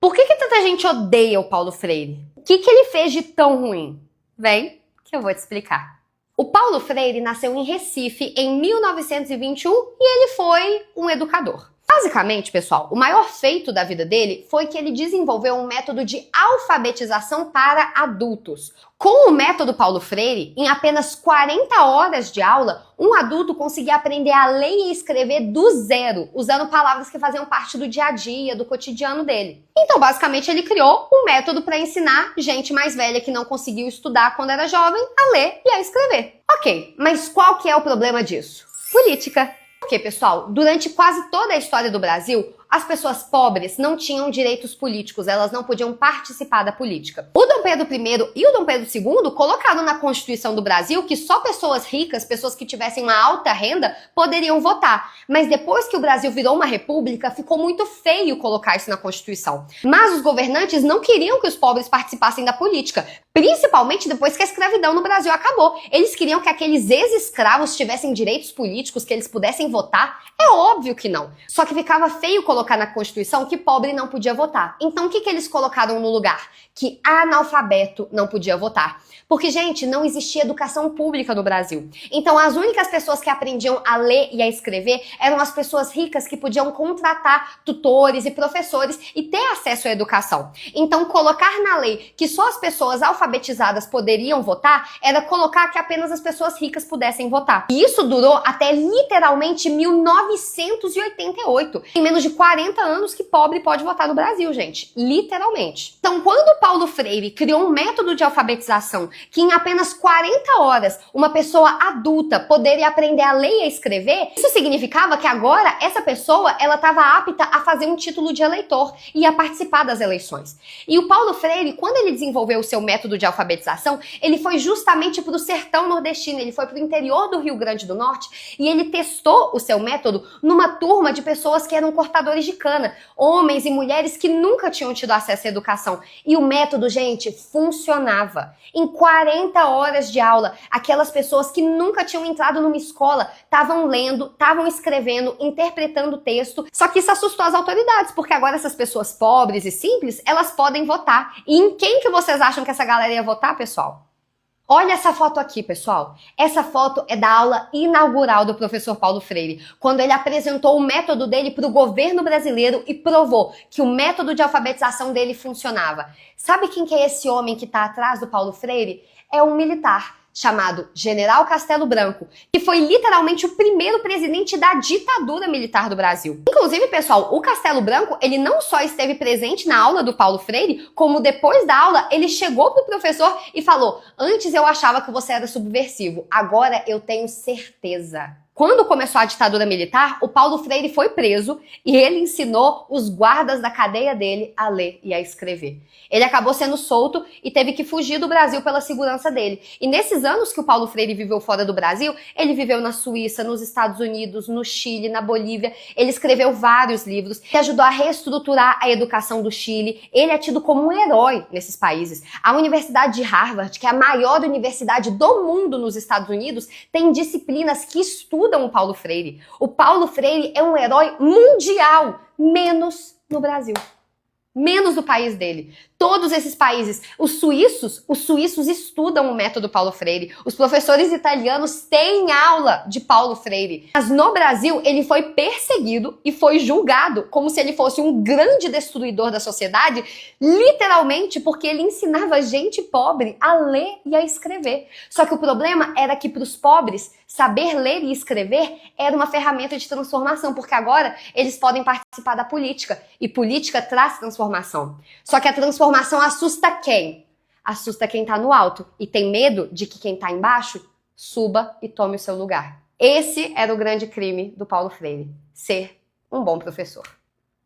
Por que tanta gente odeia o Paulo Freire? O que ele fez de tão ruim? Vem que eu vou te explicar. O Paulo Freire nasceu em Recife em 1921 e ele foi um educador. Basicamente, pessoal, o maior feito da vida dele foi que ele desenvolveu um método de alfabetização para adultos. Com o método Paulo Freire, em apenas 40 horas de aula, um adulto conseguia aprender a ler e escrever do zero, usando palavras que faziam parte do dia a dia, do cotidiano dele. Então, basicamente, ele criou um método para ensinar gente mais velha que não conseguiu estudar quando era jovem a ler e a escrever. Ok, mas qual que é o problema disso? Política. Porque, pessoal, durante quase toda a história do Brasil, as pessoas pobres não tinham direitos políticos, elas não podiam participar da política. O Dom Pedro I e o Dom Pedro II colocaram na Constituição do Brasil que só pessoas ricas, pessoas que tivessem uma alta renda, poderiam votar. Mas depois que o Brasil virou uma república, ficou muito feio colocar isso na Constituição. Mas os governantes não queriam que os pobres participassem da política, principalmente depois que a escravidão no Brasil acabou. Eles queriam que aqueles ex-escravos tivessem direitos políticos, que eles pudessem votar. É óbvio que não. Só que ficava feio colocar na Constituição que pobre não podia votar. Então o que eles colocaram no lugar? Que analfabeto não podia votar. Porque, gente, não existia educação pública no Brasil. Então as únicas pessoas que aprendiam a ler e a escrever eram as pessoas ricas que podiam contratar tutores e professores e ter acesso à educação. Então colocar na lei que só as pessoas alfabetizadas poderiam votar era colocar que apenas as pessoas ricas pudessem votar. E isso durou até literalmente 1988. Em menos de 40 anos que pobre pode votar no Brasil, gente. Literalmente. Então, quando o Paulo Freire criou um método de alfabetização que em apenas 40 horas uma pessoa adulta poderia aprender a ler e a escrever, isso significava que agora essa pessoa ela estava apta a fazer um título de eleitor e a participar das eleições. E o Paulo Freire, quando ele desenvolveu o seu método de alfabetização, ele foi justamente para o sertão nordestino, ele foi para o interior do Rio Grande do Norte e ele testou o seu método numa turma de pessoas que eram cortadores de cana, homens e mulheres que nunca tinham tido acesso à educação. E o método, gente, funcionava. Em 40 horas de aula, aquelas pessoas que nunca tinham entrado numa escola estavam lendo, estavam escrevendo, interpretando o texto. Só que isso assustou as autoridades, porque agora essas pessoas pobres e simples, elas podem votar. E em quem que vocês acham que essa galera ia votar, pessoal? Olha essa foto aqui, pessoal. Essa foto é da aula inaugural do professor Paulo Freire, quando ele apresentou o método dele para o governo brasileiro e provou que o método de alfabetização dele funcionava. Sabe quem que é esse homem que está atrás do Paulo Freire? É um militar chamado General Castelo Branco, que foi literalmente o primeiro presidente da ditadura militar do Brasil. Inclusive, pessoal, o Castelo Branco, ele não só esteve presente na aula do Paulo Freire, como depois da aula, ele chegou pro professor e falou: antes eu achava que você era subversivo, agora eu tenho certeza. Quando começou a ditadura militar, o Paulo Freire foi preso e ele ensinou os guardas da cadeia dele a ler e a escrever. Ele acabou sendo solto e teve que fugir do Brasil pela segurança dele. E nesses anos que o Paulo Freire viveu fora do Brasil, ele viveu na Suíça, nos Estados Unidos, no Chile, na Bolívia. Ele escreveu vários livros e ajudou a reestruturar a educação do Chile. Ele é tido como um herói nesses países. A Universidade de Harvard, que é a maior universidade do mundo nos Estados Unidos, tem disciplinas que estudam o Paulo Freire. O Paulo Freire é um herói mundial, menos no Brasil. Menos do país dele. Todos esses países, os suíços estudam o método Paulo Freire. Os professores italianos têm aula de Paulo Freire. Mas no Brasil, ele foi perseguido e foi julgado como se ele fosse um grande destruidor da sociedade, literalmente porque ele ensinava gente pobre a ler e a escrever. Só que o problema era que para os pobres, saber ler e escrever era uma ferramenta de transformação, porque agora eles podem participar da política. E política traz transformação. Só que a transformação assusta quem? Assusta quem tá no alto e tem medo de que quem tá embaixo suba e tome o seu lugar. Esse era o grande crime do Paulo Freire, ser um bom professor.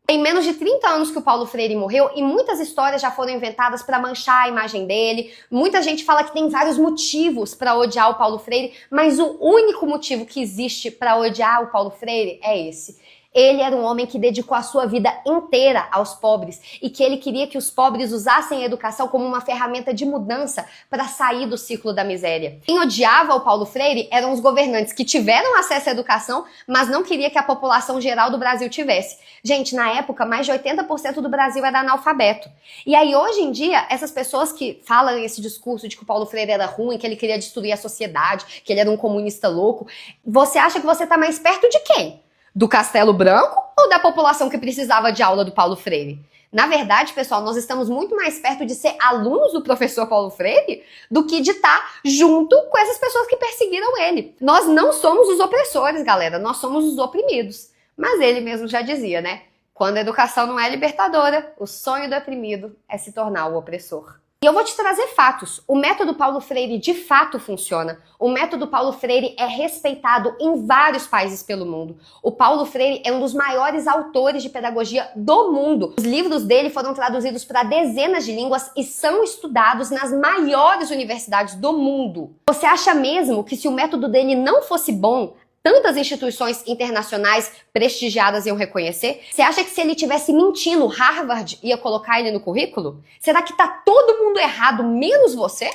Tem menos de 30 anos que o Paulo Freire morreu e muitas histórias já foram inventadas para manchar a imagem dele. Muita gente fala que tem vários motivos para odiar o Paulo Freire, mas o único motivo que existe para odiar o Paulo Freire é esse. Ele era um homem que dedicou a sua vida inteira aos pobres e que ele queria que os pobres usassem a educação como uma ferramenta de mudança para sair do ciclo da miséria. Quem odiava o Paulo Freire eram os governantes que tiveram acesso à educação, mas não queria que a população geral do Brasil tivesse. Gente, na época, mais de 80% do Brasil era analfabeto. E aí, hoje em dia, essas pessoas que falam esse discurso de que o Paulo Freire era ruim, que ele queria destruir a sociedade, que ele era um comunista louco, você acha que você está mais perto de quem? Do Castelo Branco ou da população que precisava de aula do Paulo Freire? Na verdade, pessoal, nós estamos muito mais perto de ser alunos do professor Paulo Freire do que de estar junto com essas pessoas que perseguiram ele. Nós não somos os opressores, galera, nós somos os oprimidos. Mas ele mesmo já dizia, né? Quando a educação não é libertadora, o sonho do oprimido é se tornar o opressor. E eu vou te trazer fatos. O método Paulo Freire de fato funciona. O método Paulo Freire é respeitado em vários países pelo mundo. O Paulo Freire é um dos maiores autores de pedagogia do mundo. Os livros dele foram traduzidos para dezenas de línguas e são estudados nas maiores universidades do mundo. Você acha mesmo que se o método dele não fosse bom, tantas instituições internacionais prestigiadas iam reconhecer? Você acha que se ele tivesse mentindo, Harvard ia colocar ele no currículo? Será que tá todo mundo errado, menos você?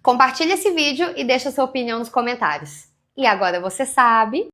Compartilha esse vídeo e deixa sua opinião nos comentários. E agora você sabe...